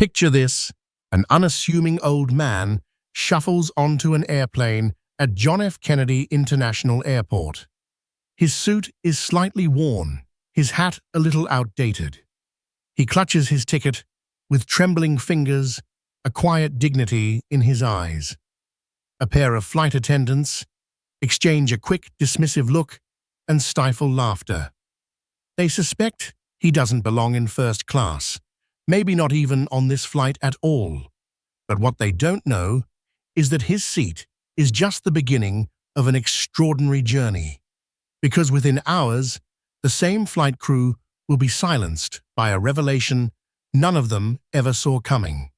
Picture this: an unassuming old man shuffles onto an airplane at John F. Kennedy International Airport. His suit is slightly worn, his hat a little outdated. He clutches his ticket with trembling fingers, a quiet dignity in his eyes. A pair of flight attendants exchange a quick, dismissive look and stifle laughter. They suspect he doesn't belong in first class, maybe not even on this flight at all. But what they don't know is that his seat is just the beginning of an extraordinary journey. Because within hours, the same flight crew will be silenced by a revelation none of them ever saw coming.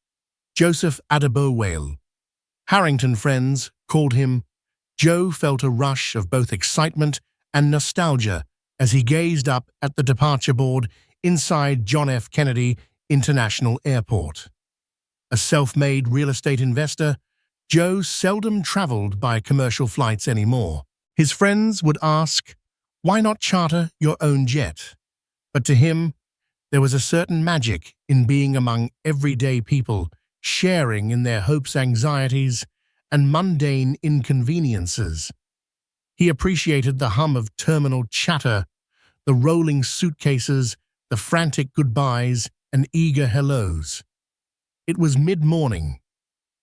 Joseph Adebowale. Harrington friends called him. Joe felt a rush of both excitement and nostalgia as he gazed up at the departure board inside John F. Kennedy International Airport. A self-made real estate investor, Joe seldom traveled by commercial flights anymore. His friends would ask, "Why not charter your own jet?" But to him, there was a certain magic in being among everyday people, sharing in their hopes, anxieties, and mundane inconveniences. He appreciated the hum of terminal chatter, the rolling suitcases, the frantic goodbyes, and eager hellos. It was mid-morning.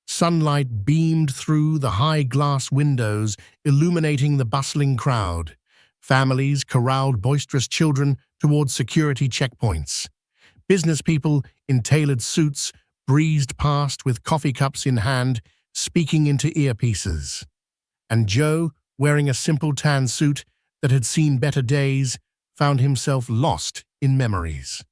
Sunlight beamed through the high glass windows, illuminating the bustling crowd. Families corralled boisterous children towards security checkpoints. Business people in tailored suits breezed past with coffee cups in hand, speaking into earpieces. And Joe, wearing a simple tan suit that had seen better days, found himself lost in memories.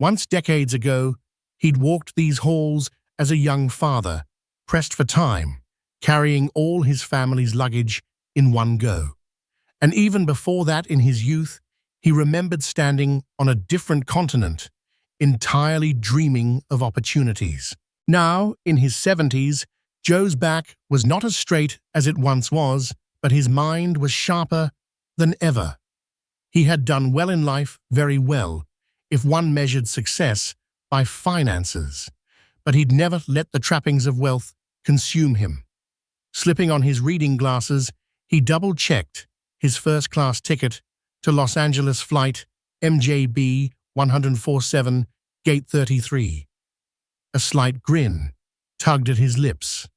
Once decades ago, he'd walked these halls as a young father, pressed for time, carrying all his family's luggage in one go. And even before that, in his youth, he remembered standing on a different continent, entirely dreaming of opportunities. Now, in his 70s, Joe's back was not as straight as it once was, but his mind was sharper than ever. He had done well in life, very well, if one measured success by finances, but he'd never let the trappings of wealth consume him. Slipping on his reading glasses, he double-checked his first-class ticket to Los Angeles flight MJB 1047, Gate 33. A slight grin tugged at his lips.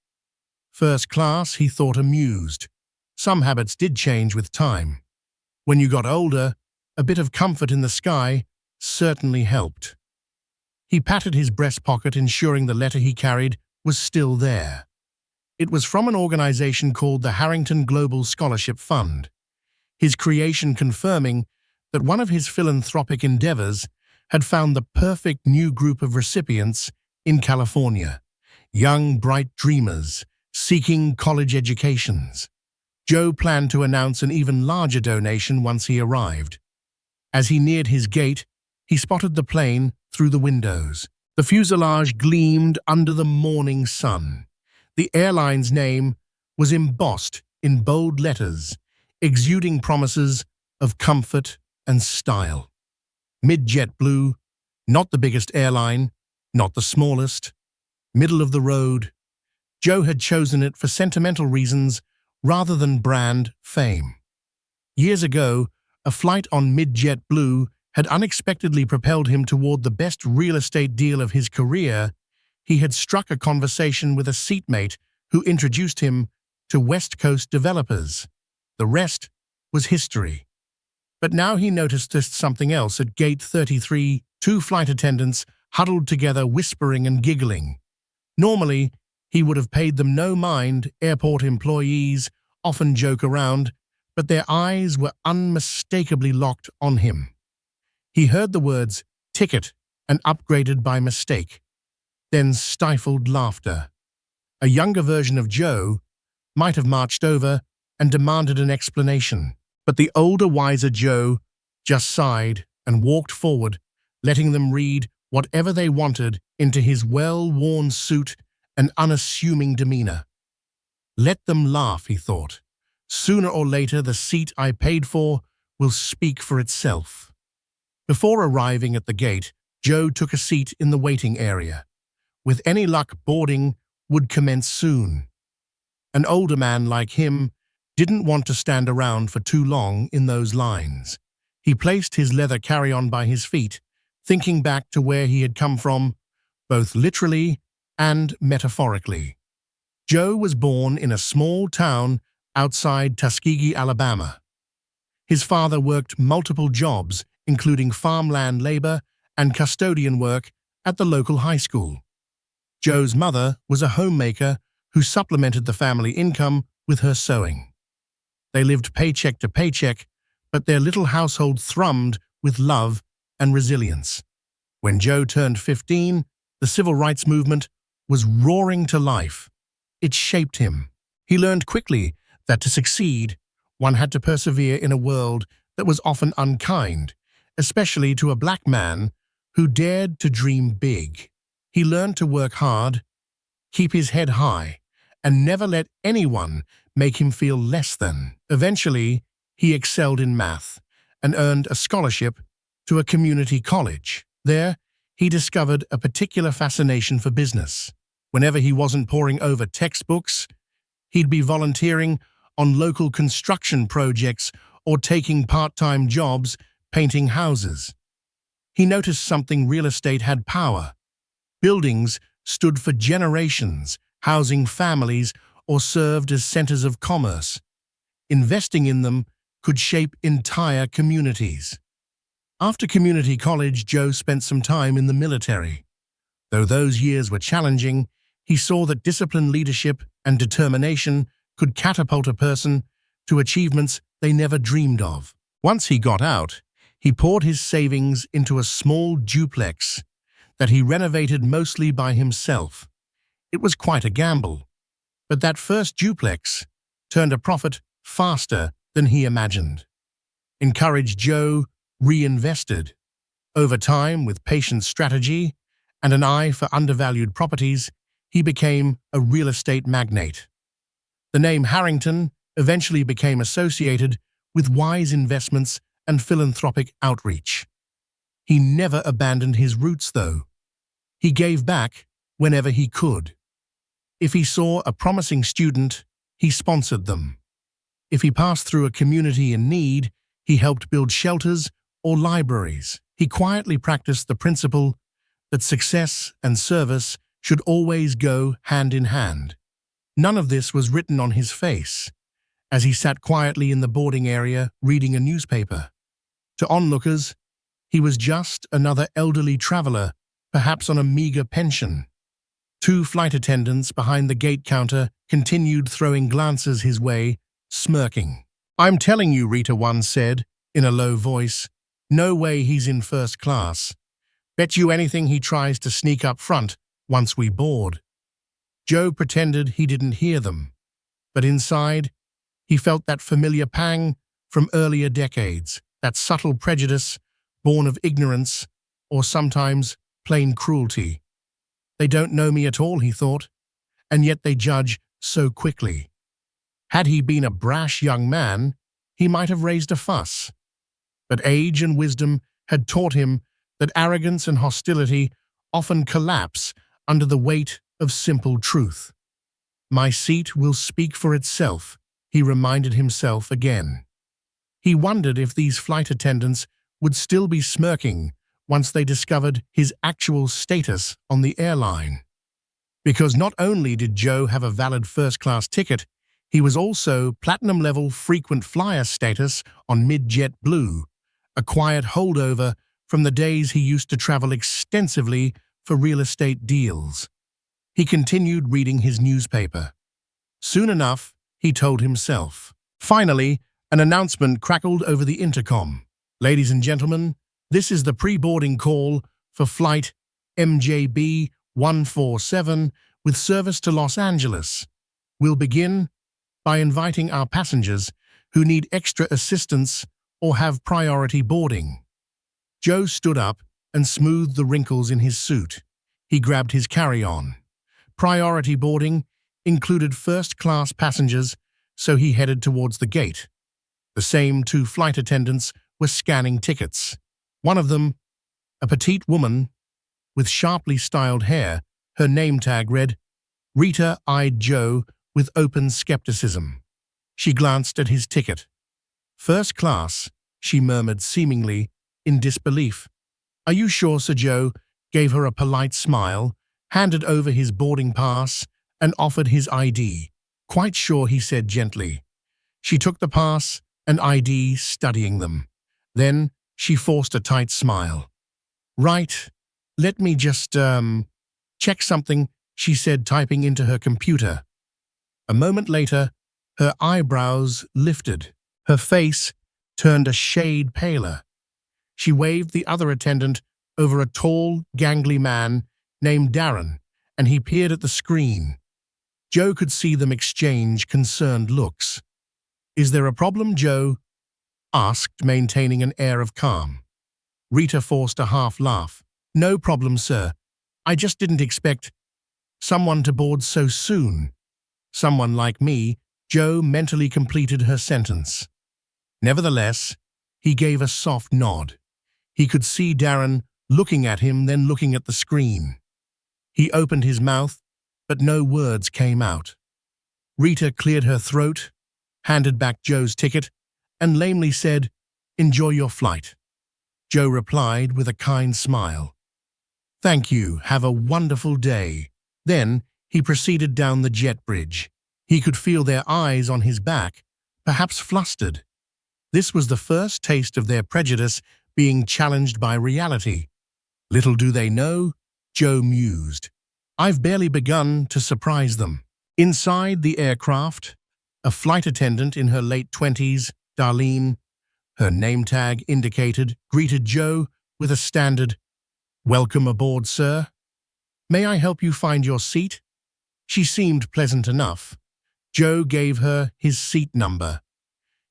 First class, he thought, amused. Some habits did change with time. When you got older, a bit of comfort in the sky certainly helped. He patted his breast pocket, ensuring the letter he carried was still there. It was from an organization called the Harrington Global Scholarship Fund, his creation confirming that one of his philanthropic endeavors had found the perfect new group of recipients in California, young, bright dreamers seeking college educations. Joe planned to announce an even larger donation once he arrived. As he neared his gate, he spotted the plane through the windows. The fuselage gleamed under the morning sun. The airline's name was embossed in bold letters, exuding promises of comfort and style. Mid-jet blue, not the biggest airline, not the smallest, middle of the road. Joe had chosen it for sentimental reasons rather than brand fame. Years ago, a flight on mid-jet blue had unexpectedly propelled him toward the best real estate deal of his career. He had struck a conversation with a seatmate who introduced him to West Coast developers. The rest was history. But now he noticed something else. At Gate 33, two flight attendants huddled together, whispering and giggling. Normally, he would have paid them no mind. Airport employees often joke around, but their eyes were unmistakably locked on him. He heard the words "ticket" and "upgraded by mistake," then stifled laughter. A younger version of Joe might have marched over and demanded an explanation, but the older, wiser Joe just sighed and walked forward, letting them read whatever they wanted into his well-worn suit and unassuming demeanor. Let them laugh, he thought. Sooner or later, the seat I paid for will speak for itself. Before arriving at the gate, Joe took a seat in the waiting area. With any luck, boarding would commence soon. An older man like him didn't want to stand around for too long in those lines. He placed his leather carry-on by his feet, thinking back to where he had come from, both literally and metaphorically. Joe was born in a small town outside Tuskegee, Alabama. His father worked multiple jobs, including farmland labor and custodian work at the local high school. Joe's mother was a homemaker who supplemented the family income with her sewing. They lived paycheck to paycheck, but their little household thrummed with love and resilience. When Joe turned 15, the civil rights movement was roaring to life. It shaped him. He learned quickly that to succeed, one had to persevere in a world that was often unkind, especially to a black man who dared to dream big. He learned to work hard, keep his head high, and never let anyone make him feel less than. Eventually, he excelled in math and earned a scholarship to a community college. There, he discovered a particular fascination for business. Whenever he wasn't poring over textbooks, he'd be volunteering on local construction projects or taking part-time jobs painting houses. He noticed something: real estate had power. Buildings stood for generations, housing families, or served as centers of commerce. Investing in them could shape entire communities. After community college, Joe spent some time in the military. Though those years were challenging, he saw that disciplined leadership and determination could catapult a person to achievements they never dreamed of. Once he got out, he poured his savings into a small duplex that he renovated mostly by himself. It was quite a gamble, but that first duplex turned a profit faster than he imagined. Encouraged, Joe reinvested. Over time, with patient strategy and an eye for undervalued properties, he became a real estate magnate. The name Harrington eventually became associated with wise investments and philanthropic outreach. He never abandoned his roots, though. He gave back whenever he could. If he saw a promising student, he sponsored them. If he passed through a community in need, he helped build shelters or libraries. He quietly practiced the principle that success and service should always go hand in hand. None of this was written on his face, as he sat quietly in the boarding area reading a newspaper. To onlookers, he was just another elderly traveler, perhaps on a meager pension. Two flight attendants behind the gate counter continued throwing glances his way, smirking. "I'm telling you," Rita once said, in a low voice, "no way he's in first class. Bet you anything he tries to sneak up front once we board." Joe pretended he didn't hear them, but inside, he felt that familiar pang from earlier decades, that subtle prejudice born of ignorance or sometimes plain cruelty. They don't know me at all, he thought, and yet they judge so quickly. Had he been a brash young man, he might have raised a fuss. But age and wisdom had taught him that arrogance and hostility often collapse under the weight of simple truth. "My seat will speak for itself," he reminded himself again. He wondered if these flight attendants would still be smirking once they discovered his actual status on the airline. Because not only did Joe have a valid first-class ticket, he was also platinum-level frequent flyer status on Mid-Jet Blue, a quiet holdover from the days he used to travel extensively for real estate deals. He continued reading his newspaper. Soon enough, he told himself. Finally, an announcement crackled over the intercom. "Ladies and gentlemen, this is the pre-boarding call for flight MJB 147 with service to Los Angeles. We'll begin by inviting our passengers who need extra assistance or have priority boarding." Joe stood up and smoothed the wrinkles in his suit. He grabbed his carry-on. Priority boarding included first-class passengers, so he headed towards the gate. The same two flight attendants were scanning tickets. One of them, a petite woman with sharply styled hair, Her name tag read. Rita eyed Joe with open skepticism. She glanced at his ticket. First class, she murmured seemingly in disbelief. Are you sure, Sir Joe? Gave her a polite smile, handed over his boarding pass, and offered his ID. Quite sure, he said gently. She took the pass and ID, studying them. Then she forced a tight smile. Right, let me just, check something, she said, typing into her computer. A moment later, her eyebrows lifted. Her face turned a shade paler. She waved the other attendant over a tall, gangly man named Darren, and he peered at the screen. Joe could see them exchange concerned looks. Is there a problem, Joe? Asked, maintaining an air of calm. Rita forced a half laugh. No problem, sir. I just didn't expect someone to board so soon. Someone like me, Joe mentally completed her sentence. Nevertheless, he gave a soft nod. He could see Darren looking at him, then looking at the screen. He opened his mouth, but no words came out. Rita cleared her throat, handed back Joe's ticket, and lamely said, "Enjoy your flight." Joe replied with a kind smile. "Thank you, have a wonderful day." Then he proceeded down the jet bridge. He could feel their eyes on his back, perhaps flustered. This was the first taste of their prejudice being challenged by reality. Little do they know, Joe mused. I've barely begun to surprise them. Inside the aircraft, a flight attendant in her late 20s, Darlene, her name tag indicated, greeted Joe with a standard, "Welcome aboard, sir. May I help you find your seat?" She seemed pleasant enough. Joe gave her his seat number.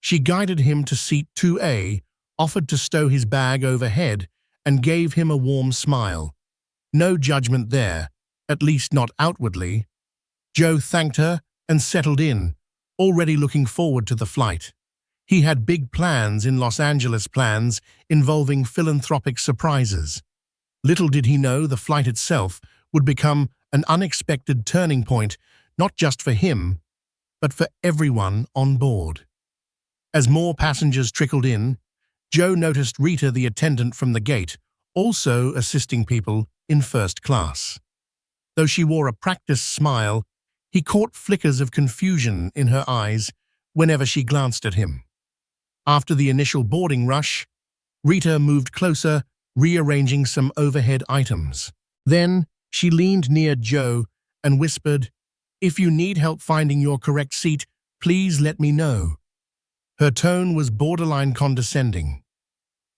She guided him to seat 2A, offered to stow his bag overhead, and gave him a warm smile. No judgment there, at least not outwardly. Joe thanked her and settled in, already looking forward to the flight. He had big plans in Los Angeles, plans involving philanthropic surprises. Little did he know the flight itself would become an unexpected turning point, not just for him, but for everyone on board. As more passengers trickled in, Joe noticed Rita, the attendant from the gate, also assisting people in first class. Though she wore a practiced smile, he caught flickers of confusion in her eyes whenever she glanced at him. After the initial boarding rush, Rita moved closer, rearranging some overhead items. Then she leaned near Joe and whispered, "If you need help finding your correct seat, please let me know." Her tone was borderline condescending.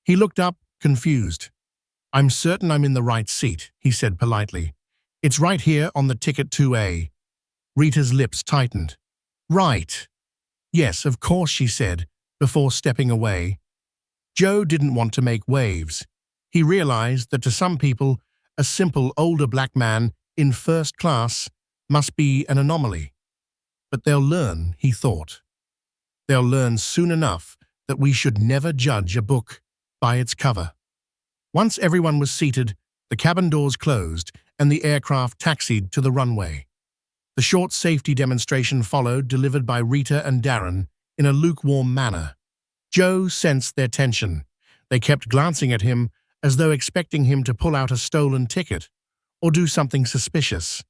He looked up, confused. "I'm certain I'm in the right seat," he said politely. "It's right here on the ticket 2A. Rita's lips tightened. "Right. Yes, of course," she said, before stepping away. Joe didn't want to make waves. He realized that to some people, a simple older black man in first class must be an anomaly. But they'll learn, he thought. They'll learn soon enough that we should never judge a book by its cover. Once everyone was seated, the cabin doors closed and the aircraft taxied to the runway. The short safety demonstration followed, delivered by Rita and Darren in a lukewarm manner. Joe sensed their tension. They kept glancing at him as though expecting him to pull out a stolen ticket or do something suspicious.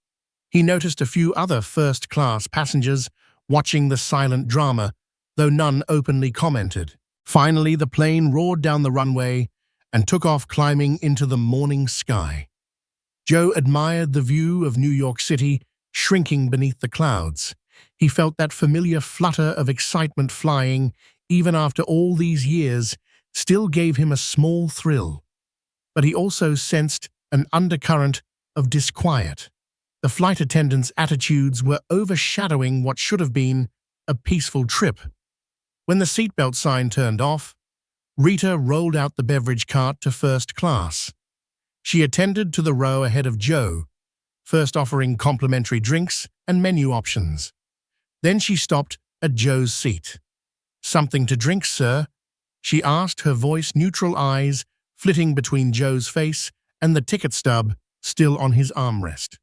He noticed a few other first-class passengers watching the silent drama, though none openly commented. Finally, the plane roared down the runway and took off, climbing into the morning sky. Joe admired the view of New York City shrinking beneath the clouds. He felt that familiar flutter of excitement. Flying, even after all these years, still gave him a small thrill. But he also sensed an undercurrent of disquiet. The flight attendants' attitudes were overshadowing what should have been a peaceful trip. When the seatbelt sign turned off, Rita rolled out the beverage cart to first class. She attended to the row ahead of Joe, first offering complimentary drinks and menu options. Then she stopped at Joe's seat. "Something to drink, sir?" she asked, her voice neutral, eyes flitting between Joe's face and the ticket stub still on his armrest.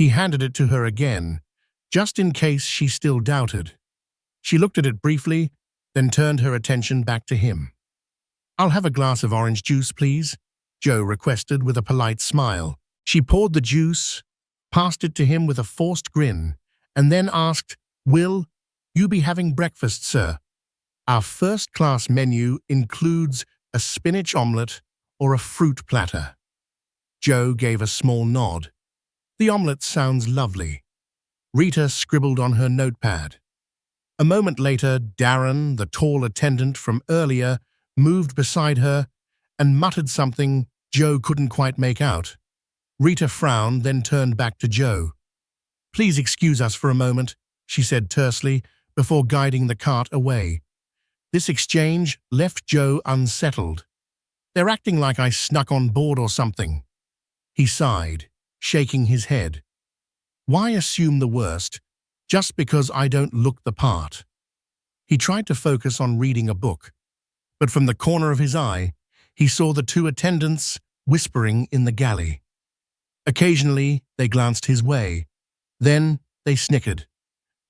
He handed it to her again, just in case she still doubted. She looked at it briefly, then turned her attention back to him. "I'll have a glass of orange juice, please," Joe requested with a polite smile. She poured the juice, passed it to him with a forced grin, and then asked, "Will you be having breakfast, sir? Our first-class menu includes a spinach omelette or a fruit platter." Joe gave a small nod. "The omelette sounds lovely." Rita scribbled on her notepad. A moment later, Darren, the tall attendant from earlier, moved beside her and muttered something Joe couldn't quite make out. Rita frowned, then turned back to Joe. "Please excuse us for a moment," she said tersely, before guiding the cart away. This exchange left Joe unsettled. "They're acting like I snuck on board or something." He sighed, shaking his head. "Why assume the worst, just because I don't look the part?" He tried to focus on reading a book, but from the corner of his eye, he saw the two attendants whispering in the galley. Occasionally, they glanced his way. Then they snickered.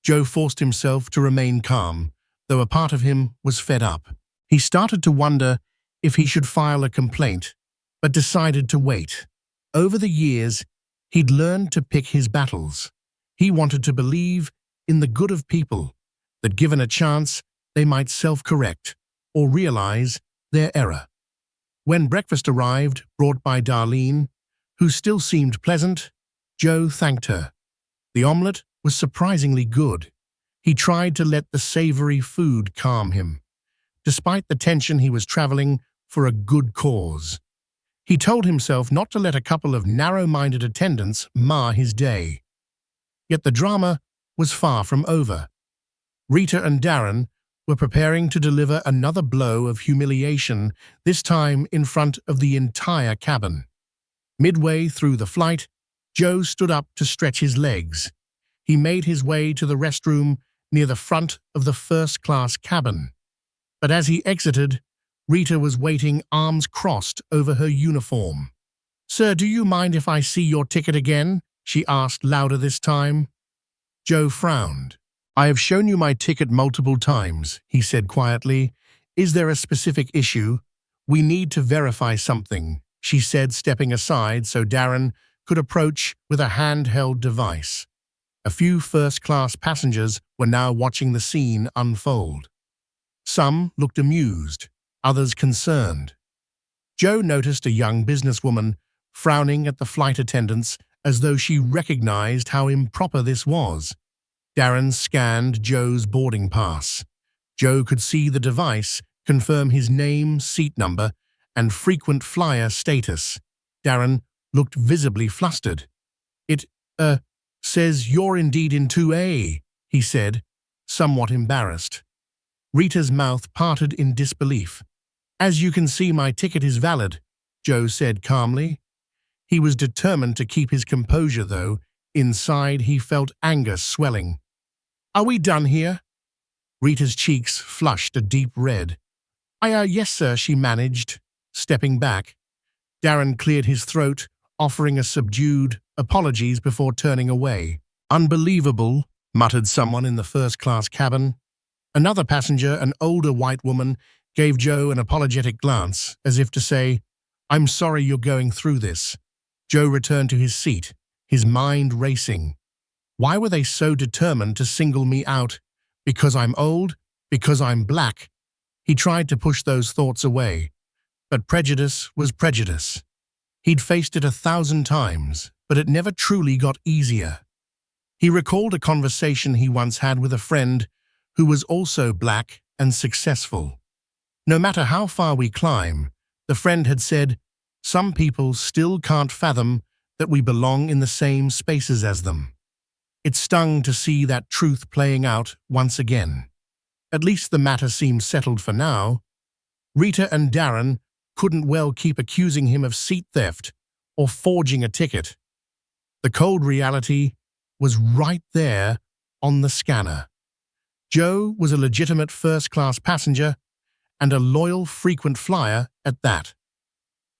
Joe forced himself to remain calm, though a part of him was fed up. He started to wonder if he should file a complaint, but decided to wait. Over the years, he'd learned to pick his battles. He wanted to believe in the good of people, that given a chance, they might self-correct or realize their error. When breakfast arrived, brought by Darlene, who still seemed pleasant, Joe thanked her. The omelette was surprisingly good. He tried to let the savory food calm him. Despite the tension, he was traveling for a good cause. He told himself not to let a couple of narrow-minded attendants mar his day. Yet the drama was far from over. Rita and Darren were preparing to deliver another blow of humiliation, this time in front of the entire cabin. Midway through the flight, Joe stood up to stretch his legs. He made his way to the restroom near the front of the first-class cabin. But as he exited, Rita was waiting, arms crossed over her uniform. "Sir, do you mind if I see your ticket again?" she asked, louder this time. Joe frowned. "I have shown you my ticket multiple times," he said quietly. "Is there a specific issue? We need to verify something," she said, stepping aside so Darren could approach with a handheld device. A few first-class passengers were now watching the scene unfold. Some looked amused, others concerned. Joe noticed a young businesswoman frowning at the flight attendants as though she recognized how improper this was. Darren scanned Joe's boarding pass. Joe could see the device confirm his name, seat number, and frequent flyer status. Darren looked visibly flustered. "It, says you're indeed in 2A, he said, somewhat embarrassed. Rita's mouth parted in disbelief. "As you can see, my ticket is valid," Joe said calmly. He was determined to keep his composure, though. Inside, he felt anger swelling. "Are we done here?" Rita's cheeks flushed a deep red. Yes, sir," she managed, stepping back. Darren cleared his throat, offering a subdued apologies before turning away. "Unbelievable," muttered someone in the first-class cabin. Another passenger, an older white woman, gave Joe an apologetic glance, as if to say, "I'm sorry you're going through this." Joe returned to his seat, his mind racing. Why were they so determined to single me out? Because I'm old? Because I'm black? He tried to push those thoughts away. But prejudice was prejudice. He'd faced it 1,000 times, but it never truly got easier. He recalled a conversation he once had with a friend who was also black and successful. No matter how far we climb, the friend had said, some people still can't fathom that we belong in the same spaces as them. It stung to see that truth playing out once again. At least the matter seemed settled for now. Rita and Darren couldn't well keep accusing him of seat theft or forging a ticket. The cold reality was right there on the scanner. Joe was a legitimate first-class passenger and a loyal frequent flyer at that.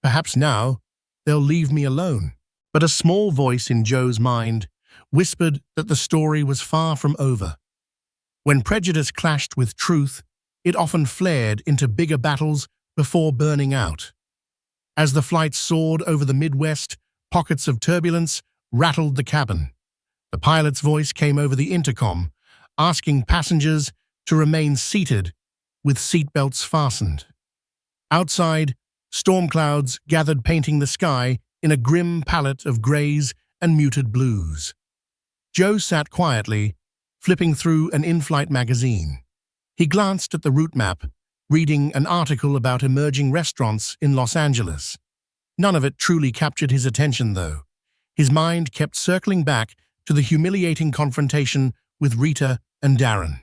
Perhaps now they'll leave me alone. But a small voice in Joe's mind whispered that the story was far from over. When prejudice clashed with truth, it often flared into bigger battles before burning out. As the flight soared over the Midwest, pockets of turbulence rattled the cabin. The pilot's voice came over the intercom, asking passengers to remain seated with seatbelts fastened. Outside, storm clouds gathered, painting the sky in a grim palette of grays and muted blues. Joe sat quietly, flipping through an in-flight magazine. He glanced at the route map, reading an article about emerging restaurants in Los Angeles. None of it truly captured his attention, though. His mind kept circling back to the humiliating confrontation with Rita and Darren.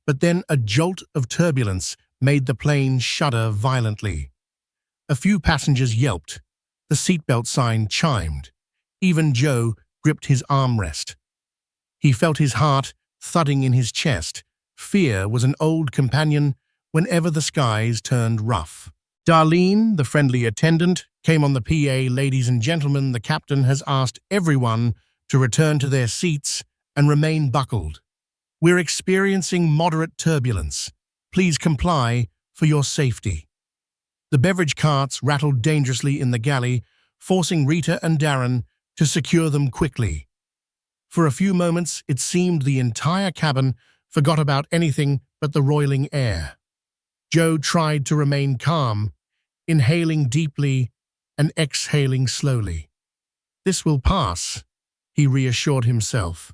But then a jolt of turbulence made the plane shudder violently. A few passengers yelped. The seatbelt sign chimed. Even Joe gripped his armrest. He felt his heart thudding in his chest. Fear was an old companion whenever the skies turned rough. Darlene, the friendly attendant, came on the PA. Ladies and gentlemen, the captain has asked everyone to return to their seats and remain buckled. We're experiencing moderate turbulence. Please comply for your safety. The beverage carts rattled dangerously in the galley, forcing Rita and Darren to secure them quickly. For a few moments, it seemed the entire cabin forgot about anything but the roiling air. Joe tried to remain calm, inhaling deeply and exhaling slowly. "This will pass," he reassured himself.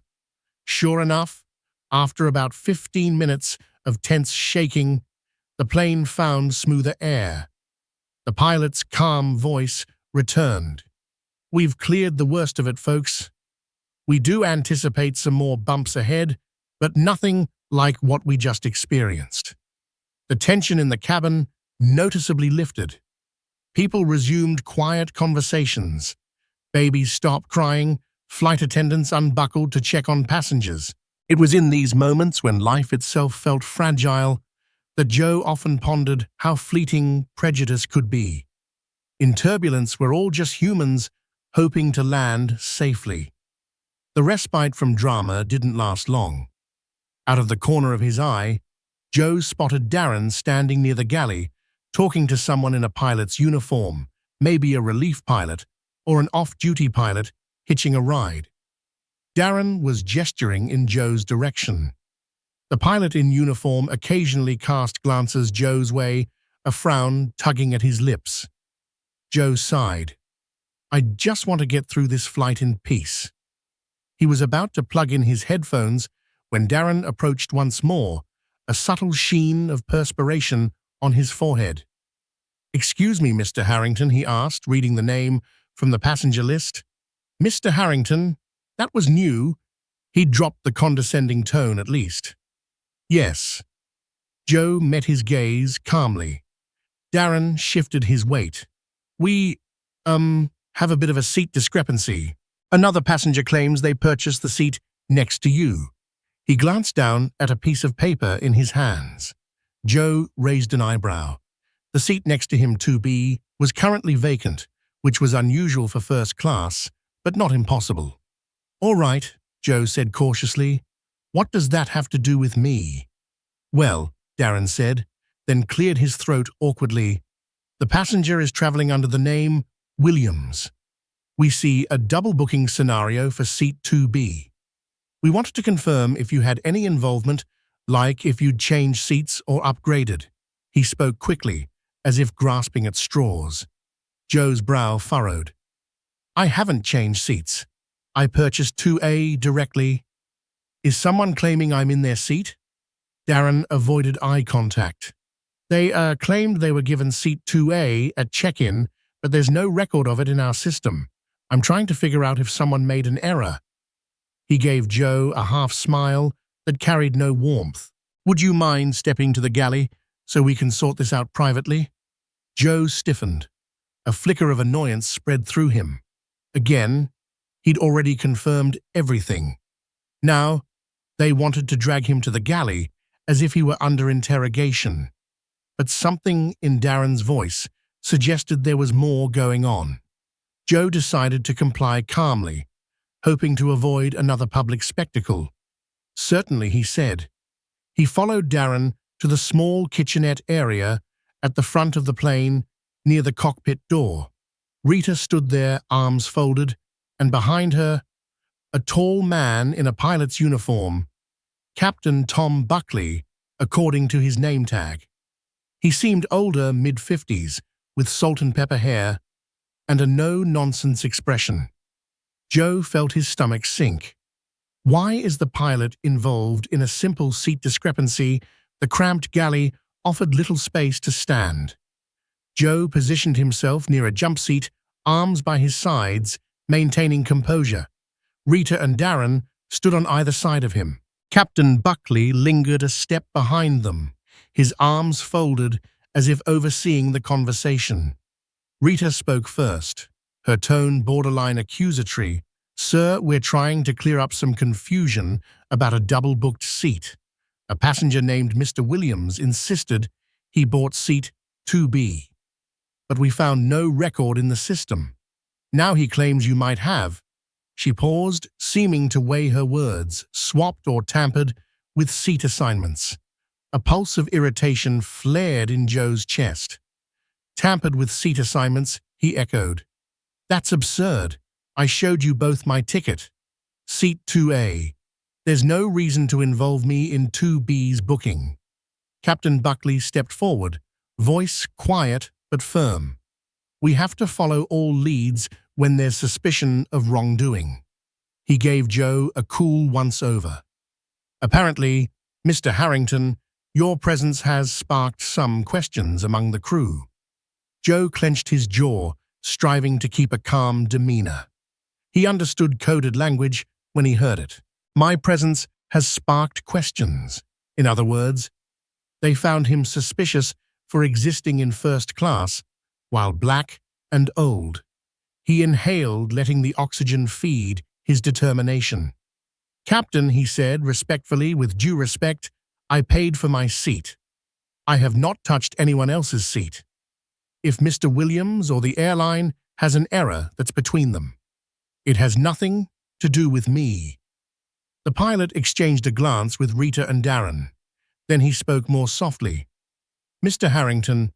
Sure enough, after about 15 minutes of tense shaking, the plane found smoother air. The pilot's calm voice returned. "We've cleared the worst of it, folks. We do anticipate some more bumps ahead, but nothing like what we just experienced." The tension in the cabin noticeably lifted. People resumed quiet conversations. Babies stopped crying, flight attendants unbuckled to check on passengers. It was in these moments, when life itself felt fragile, that Joe often pondered how fleeting prejudice could be. In turbulence, we're all just humans hoping to land safely. The respite from drama didn't last long. Out of the corner of his eye, Joe spotted Darren standing near the galley, talking to someone in a pilot's uniform, maybe a relief pilot or an off-duty pilot hitching a ride. Darren was gesturing in Joe's direction. The pilot in uniform occasionally cast glances Joe's way, a frown tugging at his lips. Joe sighed. "I just want to get through this flight in peace." He was about to plug in his headphones when Darren approached once more, a subtle sheen of perspiration on his forehead. "Excuse me, Mr. Harrington," he asked, reading the name from the passenger list. "Mr. Harrington, that was new." He dropped the condescending tone at least. "Yes." Joe met his gaze calmly. Darren shifted his weight. "We, have a bit of a seat discrepancy. Another passenger claims they purchased the seat next to you." He glanced down at a piece of paper in his hands. Joe raised an eyebrow. The seat next to him, 2B, was currently vacant, which was unusual for first class, but not impossible. "All right," Joe said cautiously. "What does that have to do with me?" "Well," Darren said, then cleared his throat awkwardly. "The passenger is traveling under the name Williams. We see a double booking scenario for seat 2B. We wanted to confirm if you had any involvement, like if you'd changed seats or upgraded." He spoke quickly, as if grasping at straws. Joe's brow furrowed. "I haven't changed seats. I purchased 2A directly." "Is someone claiming I'm in their seat?" Darren avoided eye contact. "They claimed they were given seat 2A at check-in, but there's no record of it in our system. I'm trying to figure out if someone made an error." He gave Joe a half-smile that carried no warmth. "Would you mind stepping to the galley so we can sort this out privately?" Joe stiffened. A flicker of annoyance spread through him. Again, he'd already confirmed everything. Now, they wanted to drag him to the galley as if he were under interrogation. But something in Darren's voice suggested there was more going on. Joe decided to comply calmly. hoping to avoid another public spectacle. Certainly, he said. He followed Darren to the small kitchenette area at the front of the plane near the cockpit door. Rita stood there, arms folded, and behind her, a tall man in a pilot's uniform, Captain Tom Buckley, according to his name tag. He seemed older, mid-50s, with salt and pepper hair and a no-nonsense expression. Joe felt his stomach sink. Why is the pilot involved in a simple seat discrepancy? The cramped galley offered little space to stand. Joe positioned himself near a jump seat, arms by his sides, maintaining composure. Rita and Darren stood on either side of him. Captain Buckley lingered a step behind them, his arms folded as if overseeing the conversation. Rita spoke first, her tone borderline accusatory. "Sir, we're trying to clear up some confusion about a double-booked seat. A passenger named Mr. Williams insisted he bought seat 2B. But we found no record in the system. Now he claims you might have." She paused, seeming to weigh her words, "swapped or tampered with seat assignments." A pulse of irritation flared in Joe's chest. "Tampered with seat assignments," he echoed. "That's absurd. I showed you both my ticket. Seat 2A. There's no reason to involve me in 2B's booking." Captain Buckley stepped forward, voice quiet but firm. "We have to follow all leads when there's suspicion of wrongdoing." He gave Joe a cool once-over. "Apparently, Mr. Harrington, your presence has sparked some questions among the crew." Joe clenched his jaw, striving to keep a calm demeanor. He understood coded language when he heard it. My presence has sparked questions. In other words, they found him suspicious for existing in first class while black and old. He inhaled, letting the oxygen feed his determination. "Captain," he said respectfully, "with due respect, I paid for my seat. I have not touched anyone else's seat. If Mr. Williams or the airline has an error, that's between them. It has nothing to do with me." The pilot exchanged a glance with Rita and Darren. Then he spoke more softly. "Mr. Harrington,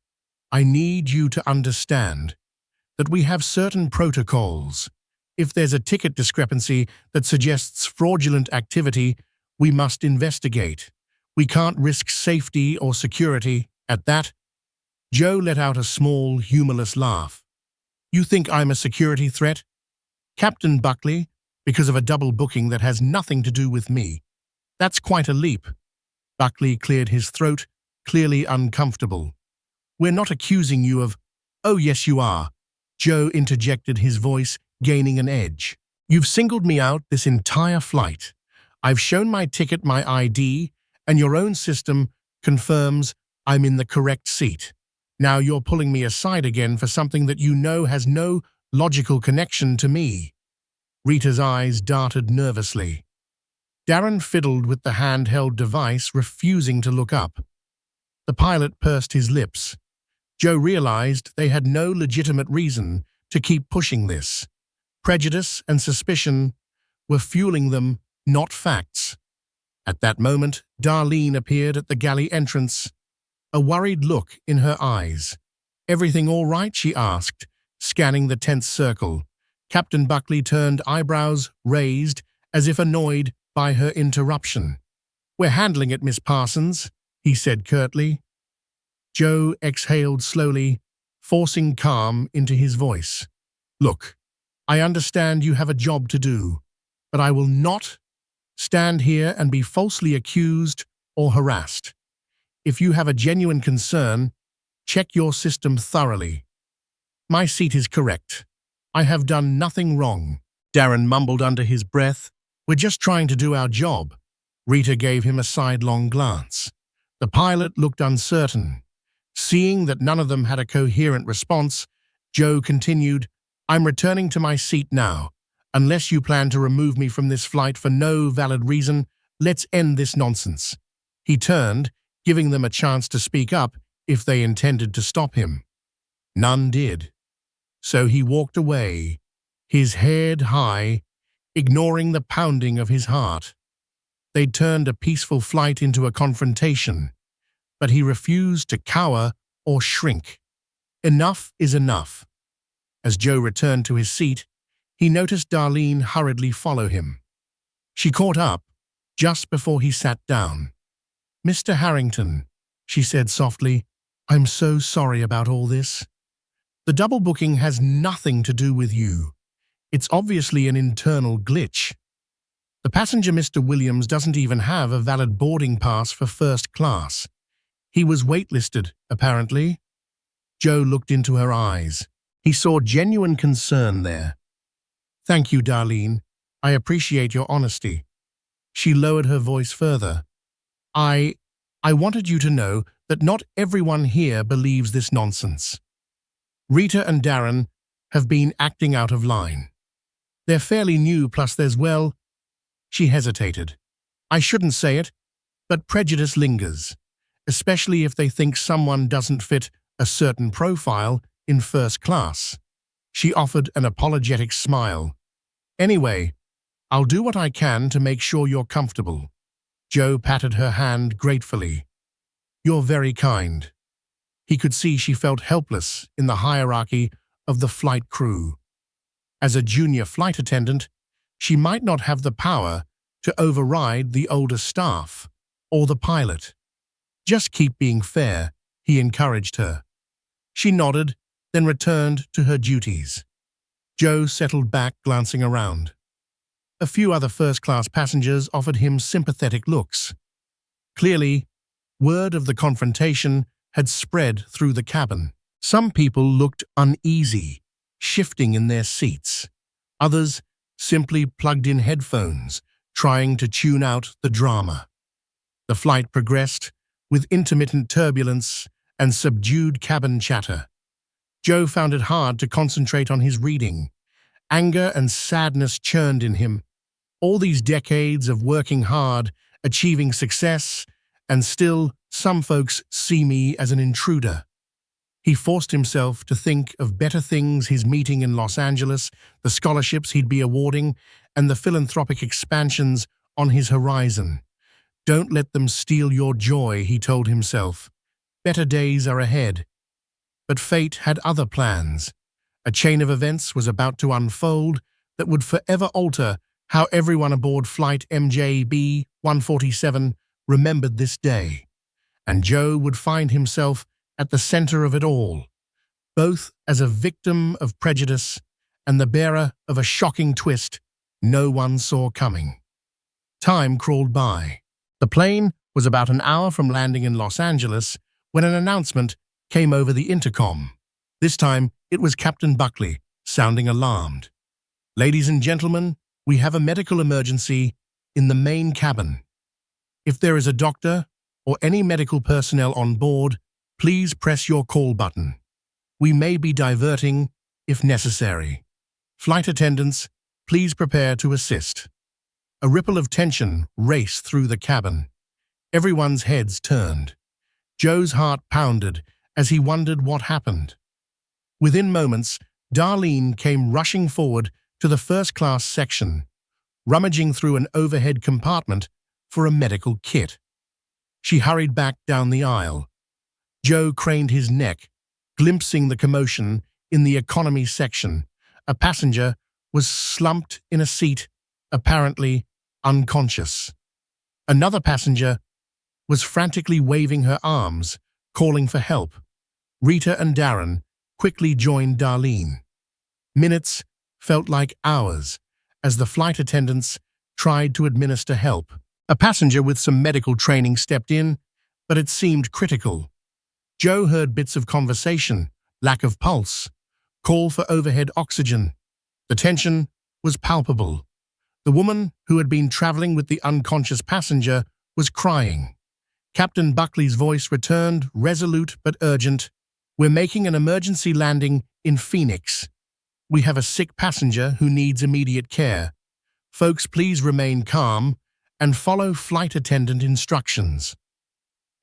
I need you to understand that we have certain protocols. If there's a ticket discrepancy that suggests fraudulent activity, we must investigate. We can't risk safety or security." At that, Joe let out a small, humorless laugh. "You think I'm a security threat, Captain Buckley, because of a double booking that has nothing to do with me? That's quite a leap." Buckley cleared his throat, clearly uncomfortable. "We're not accusing you of—" "Oh, yes, you are," Joe interjected, his voice gaining an edge. "You've singled me out this entire flight. I've shown my ticket, my ID, and your own system confirms I'm in the correct seat. Now you're pulling me aside again for something that you know has no logical connection to me." Rita's eyes darted nervously. Darren fiddled with the handheld device, refusing to look up. The pilot pursed his lips. Joe realized they had no legitimate reason to keep pushing this. Prejudice and suspicion were fueling them, not facts. At that moment, Darlene appeared at the galley entrance, a worried look in her eyes. "Everything all right?" she asked, scanning the tense circle. Captain Buckley turned, eyebrows raised, as if annoyed by her interruption. "We're handling it, Miss Parsons," he said curtly. Joe exhaled slowly, forcing calm into his voice. "Look, I understand you have a job to do, but I will not stand here and be falsely accused or harassed. If you have a genuine concern, check your system thoroughly. My seat is correct. I have done nothing wrong." Darren mumbled under his breath, "We're just trying to do our job." Rita gave him a sidelong glance. The pilot looked uncertain. Seeing that none of them had a coherent response, Joe continued, "I'm returning to my seat now. Unless you plan to remove me from this flight for no valid reason, let's end this nonsense." He turned, giving them a chance to speak up if they intended to stop him. None did. So he walked away, his head high, ignoring the pounding of his heart. They'd turned a peaceful flight into a confrontation, but he refused to cower or shrink. Enough is enough. As Joe returned to his seat, he noticed Darlene hurriedly follow him. She caught up just before he sat down. "Mr. Harrington," she said softly, "I'm so sorry about all this. The double booking has nothing to do with you. It's obviously an internal glitch. The passenger, Mr. Williams, doesn't even have a valid boarding pass for first class. He was waitlisted, apparently." Joe looked into her eyes. He saw genuine concern there. "Thank you, Darlene. I appreciate your honesty." She lowered her voice further. I wanted you to know that not everyone here believes this nonsense. Rita and Darren have been acting out of line. They're fairly new, plus there's, well," she hesitated. "I shouldn't say it, but prejudice lingers, especially if they think someone doesn't fit a certain profile in first class." She offered an apologetic smile. "Anyway, I'll do what I can to make sure you're comfortable." Joe patted her hand gratefully. "You're very kind." He could see she felt helpless in the hierarchy of the flight crew. As a junior flight attendant, she might not have the power to override the older staff or the pilot. "Just keep being fair," he encouraged her. She nodded, then returned to her duties. Joe settled back, glancing around. A few other first-class passengers offered him sympathetic looks. Clearly, word of the confrontation had spread through the cabin. Some people looked uneasy, shifting in their seats. Others simply plugged in headphones, trying to tune out the drama. The flight progressed with intermittent turbulence and subdued cabin chatter. Joe found it hard to concentrate on his reading. Anger and sadness churned in him. All these decades of working hard, achieving success, and still some folks see me as an intruder. He forced himself to think of better things: his meeting in Los Angeles, the scholarships he'd be awarding, and the philanthropic expansions on his horizon. "Don't let them steal your joy," he told himself. "Better days are ahead." But fate had other plans. A chain of events was about to unfold that would forever alter how everyone aboard Flight MJB 147 remembered this day. And Joe would find himself at the center of it all, both as a victim of prejudice and the bearer of a shocking twist no one saw coming. Time crawled by. The plane was about an hour from landing in Los Angeles when an announcement came over the intercom. This time, it was Captain Buckley, sounding alarmed. "Ladies and gentlemen, we have a medical emergency in the main cabin. If there is a doctor or any medical personnel on board, please press your call button. We may be diverting if necessary. Flight attendants, please prepare to assist." A ripple of tension raced through the cabin. Everyone's heads turned. Joe's heart pounded as he wondered what happened. Within moments, Darlene came rushing forward to the first-class section, rummaging through an overhead compartment for a medical kit. She hurried back down the aisle. Joe craned his neck, glimpsing the commotion in the economy section. A passenger was slumped in a seat, apparently unconscious. Another passenger was frantically waving her arms, calling for help. Rita and Darren quickly joined Darlene. Minutes felt like hours as the flight attendants tried to administer help. A passenger with some medical training stepped in, but it seemed critical. Joe heard bits of conversation, lack of pulse, call for overhead oxygen. The tension was palpable. The woman who had been traveling with the unconscious passenger was crying. Captain Buckley's voice returned, resolute but urgent. "We're making an emergency landing in Phoenix. We have a sick passenger who needs immediate care. Folks, please remain calm and follow flight attendant instructions."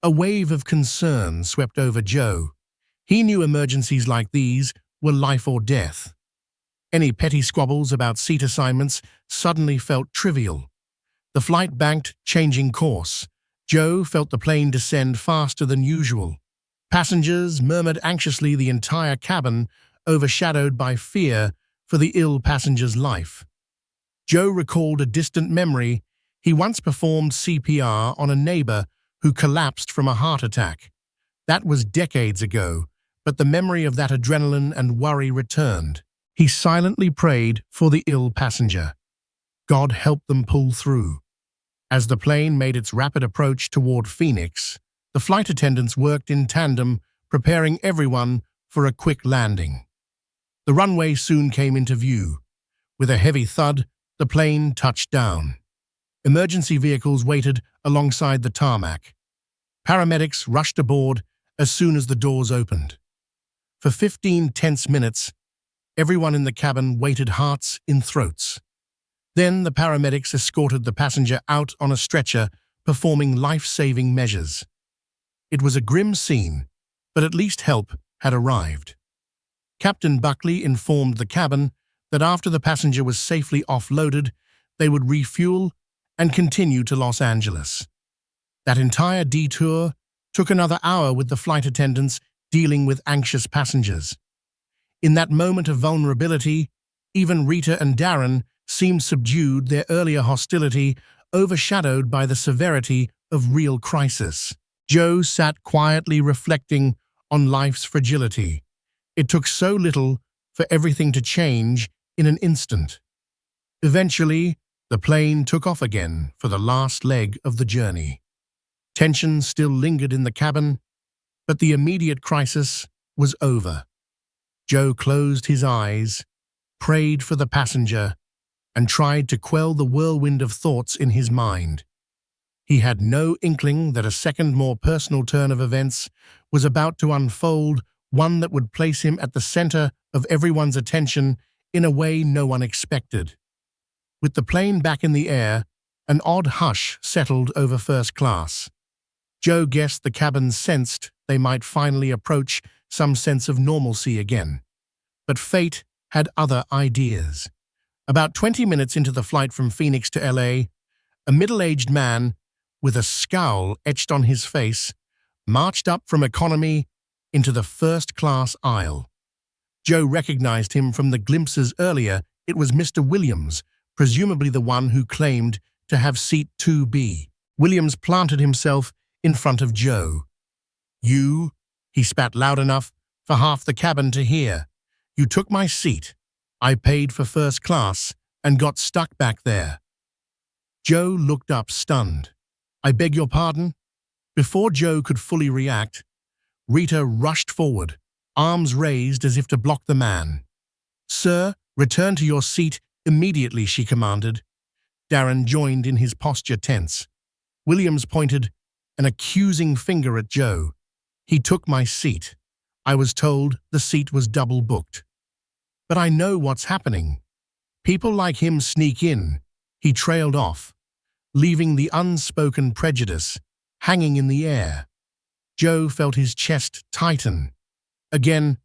A wave of concern swept over Joe. He knew emergencies like these were life or death. Any petty squabbles about seat assignments suddenly felt trivial. The flight banked, changing course. Joe felt the plane descend faster than usual. Passengers murmured anxiously, the entire cabin overshadowed by fear for the ill passenger's life. Joe recalled a distant memory. He once performed CPR on a neighbor who collapsed from a heart attack. That was decades ago, but the memory of that adrenaline and worry returned. He silently prayed for the ill passenger. God helped them pull through. As the plane made its rapid approach toward Phoenix, the flight attendants worked in tandem, preparing everyone for a quick landing. The runway soon came into view. With a heavy thud, the plane touched down. Emergency vehicles waited alongside the tarmac. Paramedics rushed aboard as soon as the doors opened. For 15 tense minutes, everyone in the cabin waited, hearts in throats. Then the paramedics escorted the passenger out on a stretcher, performing life-saving measures. It was a grim scene, but at least help had arrived. Captain Buckley informed the cabin that after the passenger was safely offloaded, they would refuel and continue to Los Angeles. That entire detour took another hour, with the flight attendants dealing with anxious passengers. In that moment of vulnerability, even Rita and Darren seemed subdued, their earlier hostility overshadowed by the severity of real crisis. Joe sat quietly reflecting on life's fragility. It took so little for everything to change in an instant. Eventually, the plane took off again for the last leg of the journey. Tension still lingered in the cabin, but the immediate crisis was over. Joe closed his eyes, prayed for the passenger, and tried to quell the whirlwind of thoughts in his mind. He had no inkling that a second, more personal turn of events was about to unfold, one that would place him at the center of everyone's attention in a way no one expected. With the plane back in the air, an odd hush settled over first class. Joe guessed the cabin sensed they might finally approach some sense of normalcy again. But fate had other ideas. About 20 minutes into the flight from Phoenix to LA, a middle-aged man with a scowl etched on his face marched up from economy into the first-class aisle. Joe recognized him from the glimpses earlier. It was Mr. Williams, presumably the one who claimed to have seat 2B. Williams planted himself in front of Joe. "You," he spat loud enough for half the cabin to hear. "You took my seat. I paid for first class and got stuck back there." Joe looked up, stunned. "I beg your pardon?" Before Joe could fully react, Rita rushed forward, arms raised as if to block the man. "Sir, return to your seat immediately," she commanded. Darren joined in, his posture tense. Williams pointed an accusing finger at Joe. "He took my seat. I was told the seat was double booked. But I know what's happening. People like him sneak in." He trailed off, leaving the unspoken prejudice hanging in the air. Joe felt his chest tighten. Again,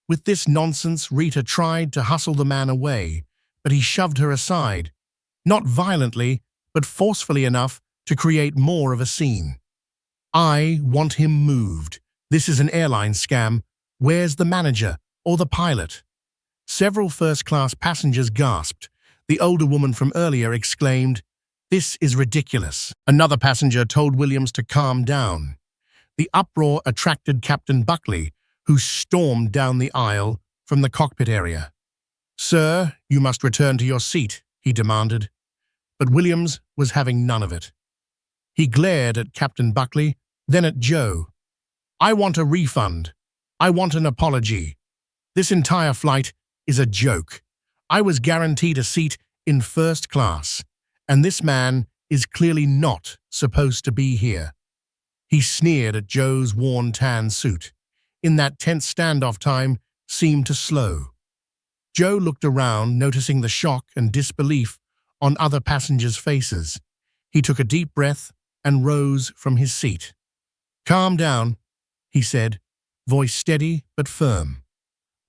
with this nonsense, Rita tried to hustle the man away, but he shoved her aside, not violently, but forcefully enough to create more of a scene. "I want him moved. This is an airline scam. Where's the manager or the pilot?" Several first-class passengers gasped. The older woman from earlier exclaimed, "This is ridiculous." Another passenger told Williams to calm down. The uproar attracted Captain Buckley, who stormed down the aisle from the cockpit area. "Sir, you must return to your seat," he demanded. But Williams was having none of it. He glared at Captain Buckley, then at Joe. "I want a refund. I want an apology. This entire flight is a joke. I was guaranteed a seat in first class, and this man is clearly not supposed to be here." He sneered at Joe's worn tan suit. In that tense standoff, time seemed to slow. Joe looked around, noticing the shock and disbelief on other passengers' faces. He took a deep breath and rose from his seat. "Calm down," he said, voice steady but firm.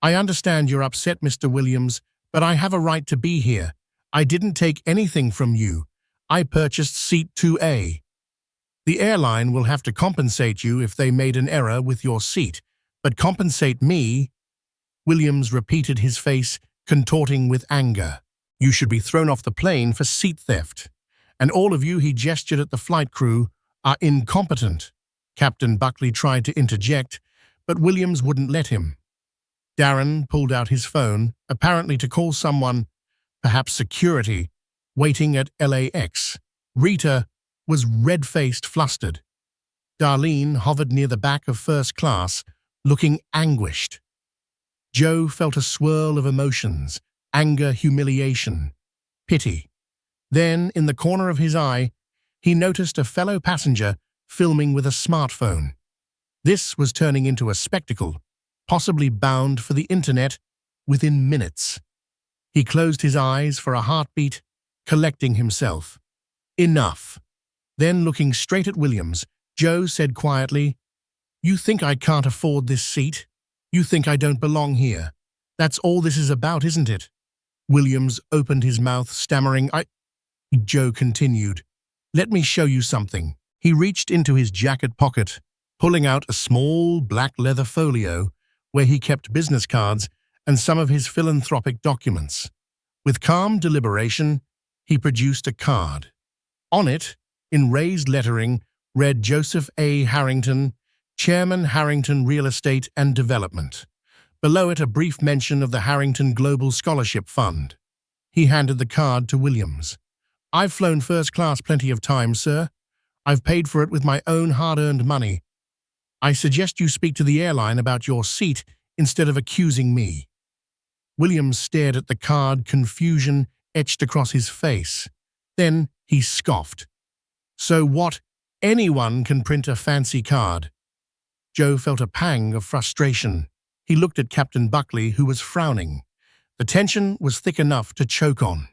"I understand you're upset, Mr. Williams, But I have a right to be here. I didn't take anything from you. I purchased seat 2A. The airline will have to compensate you if they made an error with your seat, but compensate me? Williams repeated, his face contorting with anger. You should be thrown off the plane for seat theft. And all of you, he gestured at the flight crew, are incompetent. Captain Buckley tried to interject, but Williams wouldn't let him. Darren pulled out his phone, apparently to call someone, perhaps security, waiting at LAX. Rita was red-faced, flustered. Darlene hovered near the back of first class, looking anguished. Joe felt a swirl of emotions, anger, humiliation, pity. Then, in the corner of his eye, he noticed a fellow passenger filming with a smartphone. This was turning into a spectacle, possibly bound for the internet within minutes. He closed his eyes for a heartbeat, collecting himself. Enough. Then, looking straight at Williams, Joe said quietly, "You think I can't afford this seat? You think I don't belong here? That's all this is about, isn't it?" Williams opened his mouth, stammering, Joe continued, "Let me show you something." He reached into his jacket pocket, pulling out a small black leather folio where he kept business cards and some of his philanthropic documents. With calm deliberation, he produced a card. On it, in raised lettering, read Joseph A. Harrington, Chairman, Harrington Real Estate and Development. Below it, a brief mention of the Harrington Global Scholarship Fund. He handed the card to Williams. "I've flown first class plenty of times, sir. I've paid for it with my own hard-earned money. I suggest you speak to the airline about your seat instead of accusing me." Williams stared at the card, confusion etched across his face. Then he scoffed. "So what? Anyone can print a fancy card." Joe felt a pang of frustration. He looked at Captain Buckley, who was frowning. The tension was thick enough to choke on.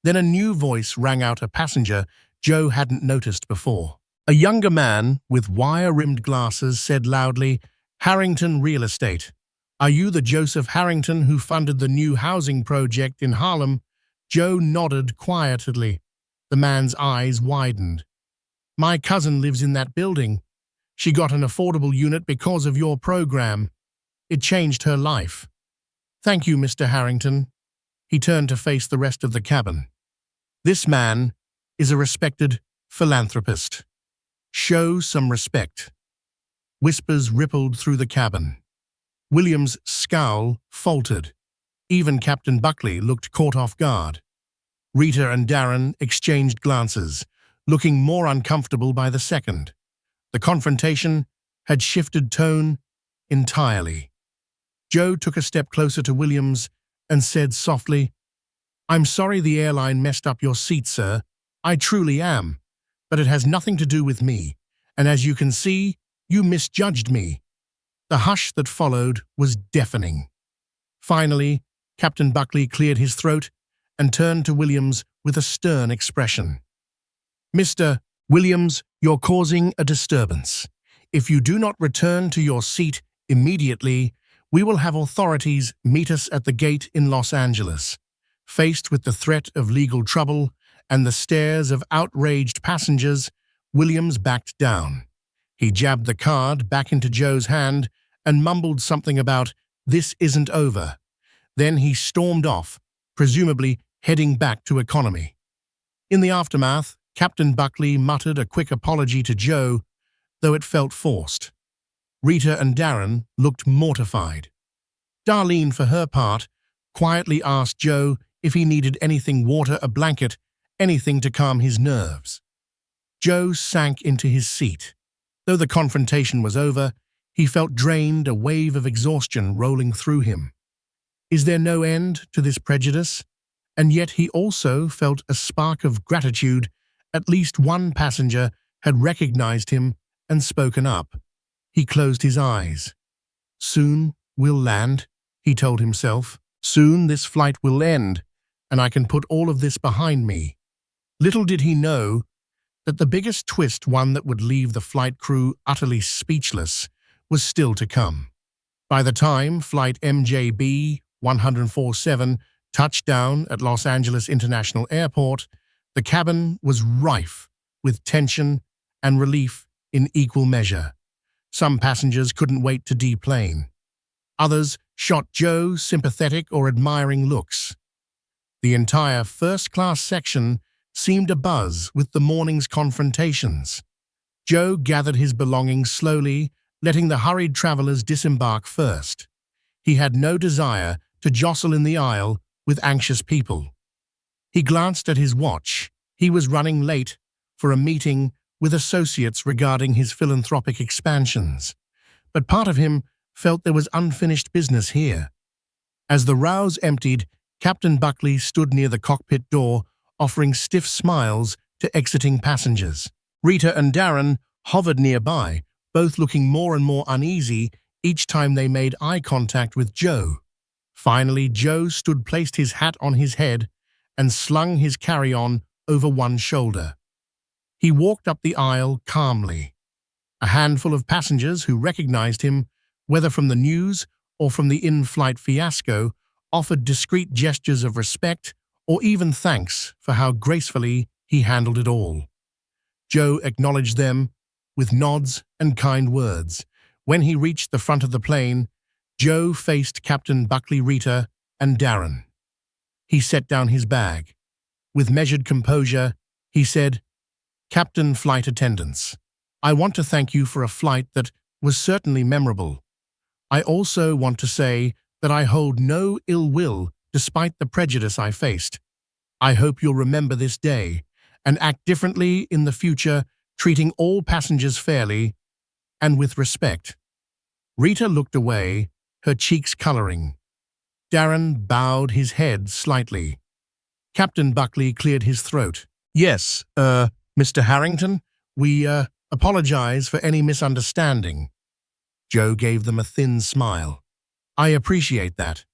Then a new voice rang out, a passenger Joe hadn't noticed before. A younger man with wire-rimmed glasses said loudly, "Harrington Real Estate. Are you the Joseph Harrington who funded the new housing project in Harlem?" Joe nodded quietly. The man's eyes widened. "My cousin lives in that building. She got an affordable unit because of your program. It changed her life. Thank you, Mr. Harrington." He turned to face the rest of the cabin. "This man is a respected philanthropist. Show some respect." Whispers rippled through the cabin. Williams' scowl faltered. Even Captain Buckley looked caught off guard. Rita and Darren exchanged glances, looking more uncomfortable by the second. The confrontation had shifted tone entirely. Joe took a step closer to Williams and said softly, "I'm sorry the airline messed up your seat, sir. I truly am. But it has nothing to do with me. And as you can see, you misjudged me." The hush that followed was deafening. Finally, Captain Buckley cleared his throat and turned to Williams with a stern expression. "Mr. Williams, you're causing a disturbance. If you do not return to your seat immediately, we will have authorities meet us at the gate in Los Angeles." Faced with the threat of legal trouble and the stares of outraged passengers, Williams backed down. He jabbed the card back into Joe's hand and mumbled something about, "This isn't over." Then he stormed off, presumably heading back to economy. In the aftermath, Captain Buckley muttered a quick apology to Joe, though it felt forced. Rita and Darren looked mortified. Darlene, for her part, quietly asked Joe if he needed anything, water, a blanket, anything to calm his nerves. Joe sank into his seat. Though the confrontation was over, he felt drained, a wave of exhaustion rolling through him. Is there no end to this prejudice? And yet he also felt a spark of gratitude. At least one passenger had recognized him and spoken up. He closed his eyes. "Soon we'll land," he told himself. "Soon this flight will end, and I can put all of this behind me." Little did he know that the biggest twist, one that would leave the flight crew utterly speechless, was still to come. By the time Flight MJB 1047 Touchdown at Los Angeles International Airport, the cabin was rife with tension and relief in equal measure. Some passengers couldn't wait to deplane. Others shot Joe sympathetic or admiring looks. The entire first-class section seemed abuzz with the morning's confrontations. Joe gathered his belongings slowly, letting the hurried travelers disembark first. He had no desire to jostle in the aisle with anxious people. He glanced at his watch. He was running late for a meeting with associates regarding his philanthropic expansions. But part of him felt there was unfinished business here. As the rows emptied, Captain Buckley stood near the cockpit door, offering stiff smiles to exiting passengers. Rita and Darren hovered nearby, both looking more and more uneasy each time they made eye contact with Joe. Finally, Joe placed his hat on his head and slung his carry-on over one shoulder. He walked up the aisle calmly. A handful of passengers who recognized him, whether from the news or from the in-flight fiasco, offered discreet gestures of respect or even thanks for how gracefully he handled it all. Joe acknowledged them with nods and kind words. When he reached the front of the plane, Joe faced Captain Buckley, Rita, and Darren. He set down his bag. With measured composure, he said, "Captain Flight Attendants, I want to thank you for a flight that was certainly memorable. I also want to say that I hold no ill will despite the prejudice I faced. I hope you'll remember this day and act differently in the future, treating all passengers fairly and with respect." Rita looked away, her cheeks coloring. Darren bowed his head slightly. Captain Buckley cleared his throat. "Yes, Mr. Harrington, we apologize for any misunderstanding." Joe gave them a thin smile. "I appreciate that.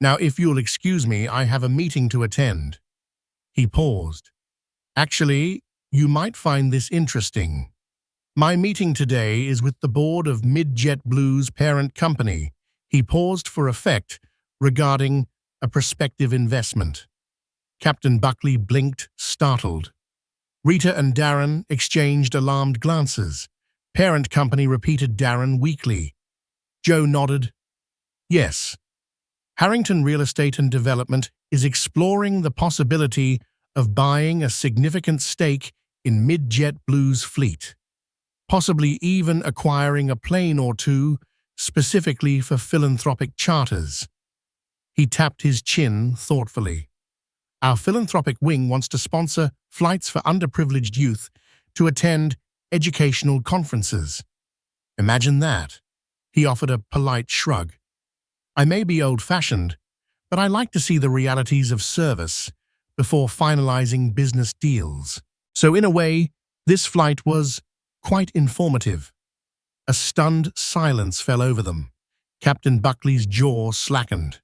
Now, if you'll excuse me, I have a meeting to attend." He paused. "Actually, you might find this interesting. My meeting today is with the board of JetBlue's parent company." He paused for effect regarding a prospective investment. Captain Buckley blinked, startled. Rita and Darren exchanged alarmed glances. "Parent company," repeated Darren weakly. Joe nodded. "Yes. Harrington Real Estate and Development is exploring the possibility of buying a significant stake in JetBlue's fleet, possibly even acquiring a plane or two specifically for philanthropic charters." He tapped his chin thoughtfully. "Our philanthropic wing wants to sponsor flights for underprivileged youth to attend educational conferences. Imagine that." He offered a polite shrug. "I may be old-fashioned, but I like to see the realities of service before finalizing business deals." So in a way, this flight was quite informative. A stunned silence fell over them. Captain Buckley's jaw slackened.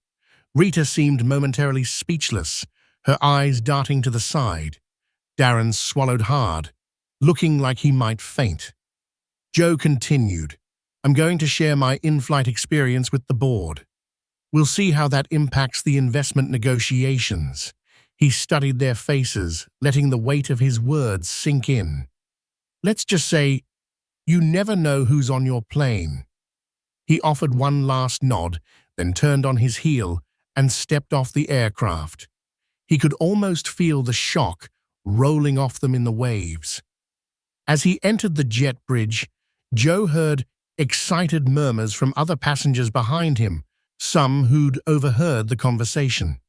Rita seemed momentarily speechless, her eyes darting to the side. Darren swallowed hard, looking like he might faint. Joe continued, "I'm going to share my in-flight experience with the board. We'll see how that impacts the investment negotiations." He studied their faces, letting the weight of his words sink in. "Let's just say, you never know who's on your plane." He offered one last nod, then turned on his heel and stepped off the aircraft. He could almost feel the shock rolling off them in the waves. As he entered the jet bridge, Joe heard excited murmurs from other passengers behind him, some who'd overheard the conversation.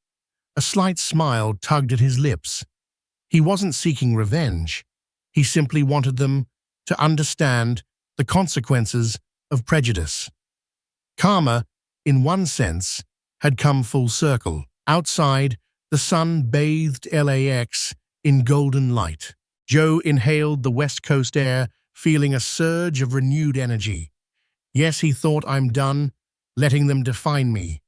A slight smile tugged at his lips. He wasn't seeking revenge. He simply wanted them to understand the consequences of prejudice. Karma, in one sense, had come full circle. Outside, the sun bathed LAX in golden light. Joe inhaled the West Coast air, feeling a surge of renewed energy. Yes, he thought, "I'm done letting them define me."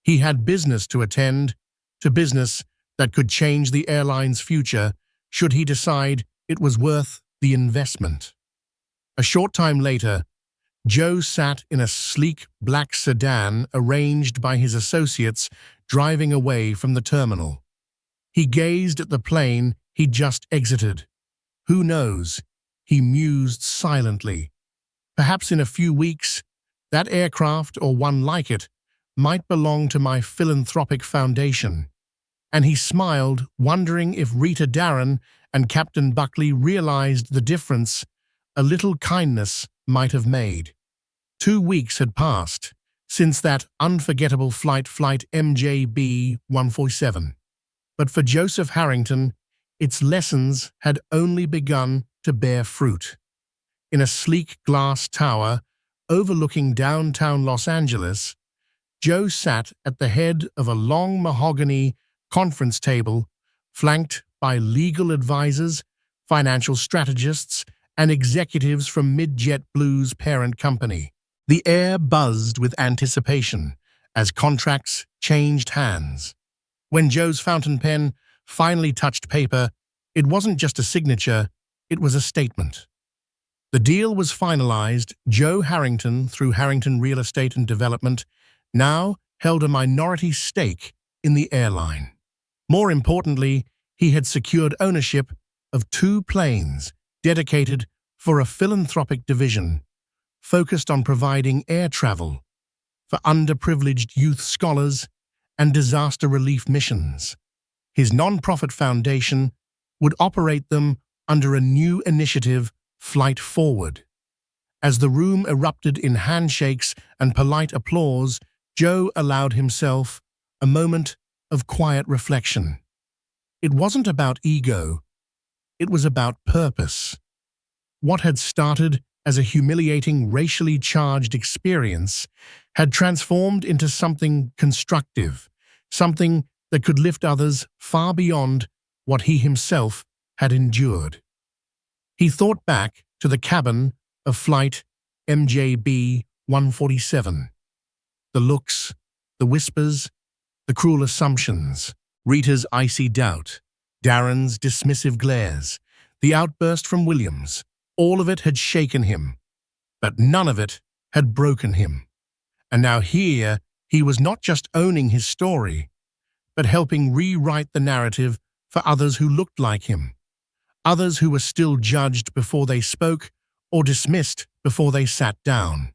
He had business to attend to, business that could change the airline's future should he decide it was worth the investment. A short time later, Joe sat in a sleek black sedan arranged by his associates, driving away from the terminal. He gazed at the plane he'd just exited. Who knows? He mused silently. Perhaps in a few weeks, that aircraft or one like it might belong to my philanthropic foundation. And he smiled, wondering if Rita Darren and Captain Buckley realized the difference a little kindness might have made. 2 weeks had passed since that unforgettable flight MJB 147. But for Joseph Harrington, its lessons had only begun to bear fruit. In a sleek glass tower overlooking downtown Los Angeles, Joe sat at the head of a long mahogany conference table flanked by legal advisors, financial strategists, and executives from JetBlue's parent company. The air buzzed with anticipation as contracts changed hands. When Joe's fountain pen finally touched paper, it wasn't just a signature, it was a statement. The deal was finalized. Joe Harrington, through Harrington Real Estate and Development, now held a minority stake in the airline. More importantly, he had secured ownership of 2 planes dedicated for a philanthropic division focused on providing air travel for underprivileged youth scholars and disaster relief missions. His nonprofit foundation would operate them under a new initiative, Flight Forward. As the room erupted in handshakes and polite applause, Joe allowed himself a moment of quiet reflection. It wasn't about ego, it was about purpose. What had started as a humiliating, racially charged experience had transformed into something constructive, something that could lift others far beyond what he himself had endured. He thought back to the cabin of Flight MJB 147. The looks, the whispers, the cruel assumptions, Rita's icy doubt, Darren's dismissive glares, the outburst from Williams. All of it had shaken him, but none of it had broken him. And now here, he was not just owning his story, but helping rewrite the narrative for others who looked like him, others who were still judged before they spoke or dismissed before they sat down.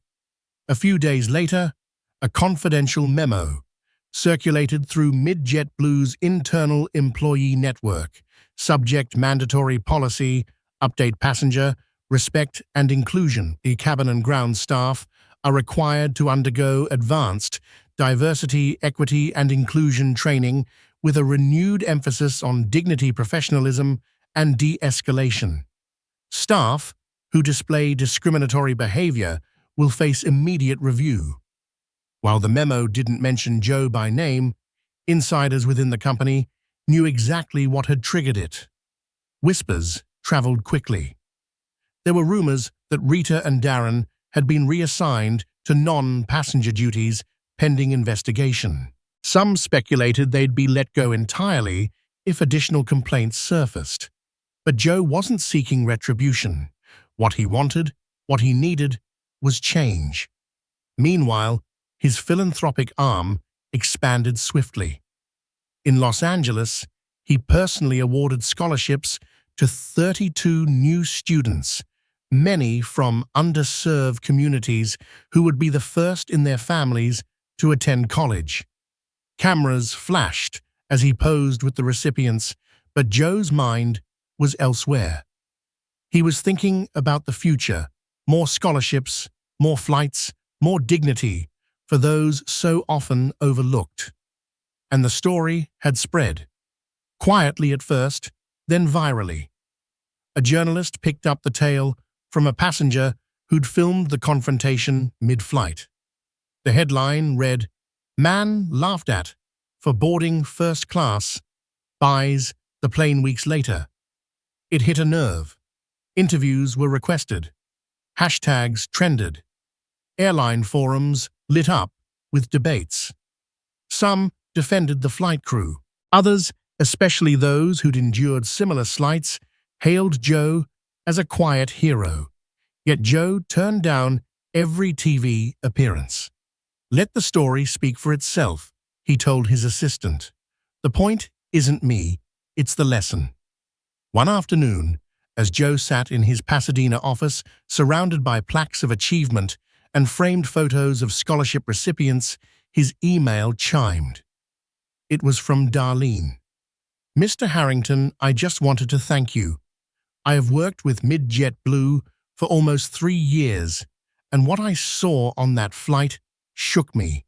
A few days later, a confidential memo circulated through JetBlue's internal employee network. Subject: mandatory policy, update passenger, respect and inclusion. The cabin and ground staff are required to undergo advanced diversity, equity and inclusion training with a renewed emphasis on dignity, professionalism and de-escalation. Staff who display discriminatory behavior will face immediate review. While the memo didn't mention Joe by name, insiders within the company knew exactly what had triggered it. Whispers traveled quickly. There were rumors that Rita and Darren had been reassigned to non-passenger duties pending investigation. Some speculated they'd be let go entirely if additional complaints surfaced. But Joe wasn't seeking retribution. What he wanted, what he needed, was change. Meanwhile, his philanthropic arm expanded swiftly. In Los Angeles, he personally awarded scholarships to 32 new students, many from underserved communities who would be the first in their families to attend college. Cameras flashed as he posed with the recipients, but Joe's mind was elsewhere. He was thinking about the future, more scholarships, more flights, more dignity for those so often overlooked. And the story had spread. Quietly at first, then virally. A journalist picked up the tale from a passenger who'd filmed the confrontation mid-flight. The headline read, "Man laughed at for boarding first class, buys the plane weeks later." It hit a nerve. Interviews were requested. Hashtags trended. Airline forums lit up with debates. Some defended the flight crew. Others, especially those who'd endured similar slights, hailed Joe as a quiet hero. Yet Joe turned down every TV appearance. Let the story speak for itself, he told his assistant. The point isn't me, it's the lesson. One afternoon, as Joe sat in his Pasadena office, surrounded by plaques of achievement and framed photos of scholarship recipients, his email chimed. It was from Darlene. Mr. Harrington, I just wanted to thank you. I have worked with JetBlue for almost 3 years, and what I saw on that flight shook me.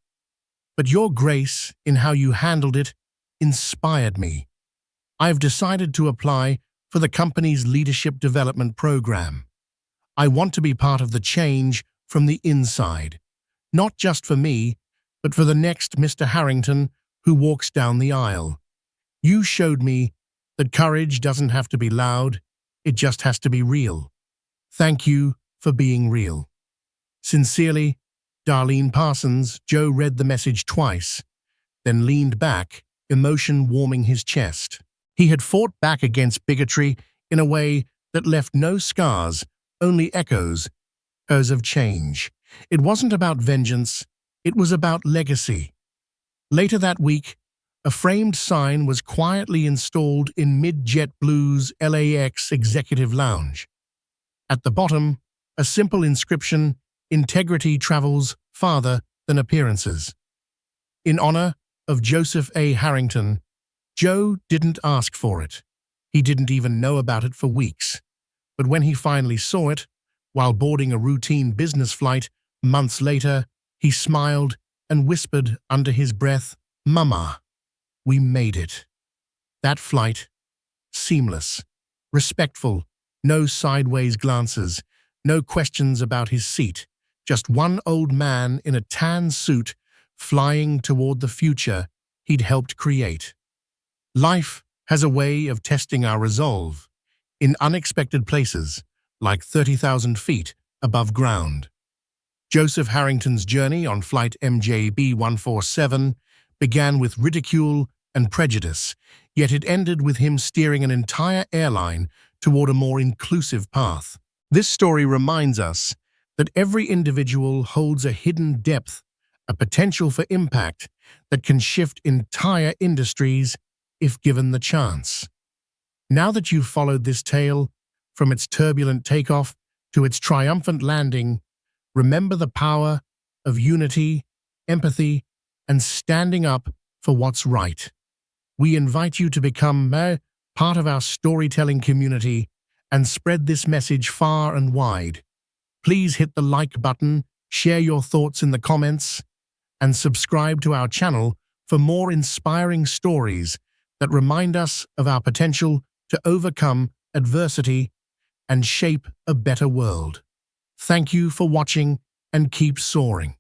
But your grace in how you handled it inspired me. I have decided to apply for the company's leadership development program. I want to be part of the change from the inside, not just for me, but for the next Mr. Harrington who walks down the aisle. You showed me that courage doesn't have to be loud, it just has to be real. Thank you for being real. Sincerely, Darlene Parsons. Joe read the message twice, then leaned back, emotion warming his chest. He had fought back against bigotry in a way that left no scars, only echoes of change. It wasn't about vengeance, it was about legacy. Later that week, a framed sign was quietly installed in JetBlue's LAX executive lounge. At the bottom, a simple inscription, "Integrity travels farther than appearances." In honor of Joseph A. Harrington, Joe didn't ask for it. He didn't even know about it for weeks. But when he finally saw it, while boarding a routine business flight months later, he smiled and whispered under his breath, "Mama, we made it." That flight, seamless, respectful, no sideways glances, no questions about his seat, just one old man in a tan suit flying toward the future he'd helped create. Life has a way of testing our resolve in unexpected places, like 30,000 feet above ground. Joseph Harrington's journey on flight MJB 147 began with ridicule and prejudice, yet it ended with him steering an entire airline toward a more inclusive path. This story reminds us that every individual holds a hidden depth, a potential for impact that can shift entire industries if given the chance. Now that you've followed this tale, from its turbulent takeoff to its triumphant landing, remember the power of unity, empathy, and standing up for what's right. We invite you to become part of our storytelling community and spread this message far and wide. Please hit the like button, share your thoughts in the comments, and subscribe to our channel for more inspiring stories that remind us of our potential to overcome adversity and shape a better world. Thank you for watching and keep soaring.